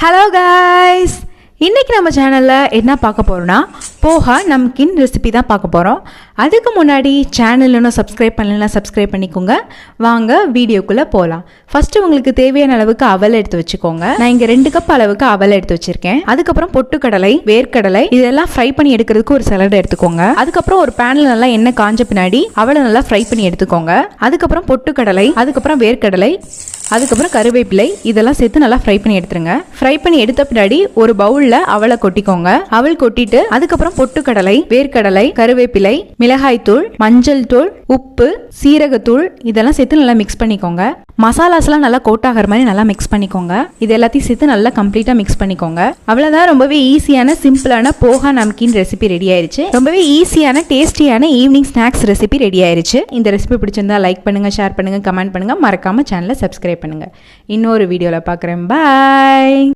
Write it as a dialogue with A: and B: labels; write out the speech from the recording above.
A: Hello guys, இன்றைக்கி நம்ம சேனலில் என்ன பார்க்க போகிறோன்னா போஹா நம்கின் ரெசிபி தான் பார்க்க போகிறோம். அதுக்கு முன்னாடி சேனல் இன்னும் சப்ஸ்கிரைப் பண்ணலன்னா சப்ஸ்கிரைப் பண்ணிக்கோங்க. வாங்க வீடியோக்குள்ளே போகலாம். ஃபஸ்ட்டு உங்களுக்கு தேவையான அளவுக்கு அவல் எடுத்து வச்சுக்கோங்க. நான் இங்கே 2 கப் அளவுக்கு அவல் எடுத்து வச்சுருக்கேன். அதுக்கப்புறம் பொட்டுக்கடலை, வேர்க்கடலை இதெல்லாம் ஃப்ரை பண்ணி எடுக்கிறதுக்கு ஒரு சலடை எடுத்துக்கோங்க. அதுக்கப்புறம் ஒரு பேனில் நல்லா எண்ணெய் காஞ்ச பின்னாடி அவலை நல்லா ஃப்ரை பண்ணி எடுத்துக்கோங்க. அதுக்கப்புறம் பொட்டுக்கடலை, அதுக்கப்புறம் வேர்க்கடலை, அதுக்கப்புறம் கருவேப்பிலை இதெல்லாம் சேர்த்து நல்லா ஃப்ரை பண்ணி எடுத்துருங்க. ஃப்ரை பண்ணி எடுத்த பின்னாடி ஒரு பவுலில் அவலை கொட்டிக்கோங்க. அவல் கொட்டிட்டு அதுக்கப்புறம் பொட்டுக்கடலை, வேர்க்கடலை, கருவேப்பிலை, மிளகாய் தூள், மஞ்சள் தூள், உப்பு, சீரகத்தூள் இதெல்லாம் சேர்த்து நல்லா மிக்ஸ் பண்ணிக்கோங்க. மசாலாஸ்லாம் நல்லா கோட் ஆகிற மாதிரி நல்லா மிக்ஸ் பண்ணிக்கோங்க. இது எல்லாத்தையும் சேர்த்து நல்லா கம்ப்ளீட்டாக மிக்ஸ் பண்ணிக்கோங்க. அவ்வளோதான், ரொம்பவே ஈஸியான சிம்பிளான போஹா நம்கின் ரெசிபி ரெடி ஆயிருச்சு. ரொம்பவே ஈஸியான டேஸ்டியான ஈவினிங் ஸ்நாக்ஸ் ரெசிபி ரெடி ஆயிருச்சு. இந்த ரெசிபி பிடிச்சிருந்தா லைக் பண்ணுங்க, ஷேர் பண்ணுங்க, கமெண்ட் பண்ணுங்க, மறக்காம சேனலை சப்ஸ்கிரைப் பண்ணுங்க. இன்னொரு வீடியோவில் பார்க்குறேன். பாய்.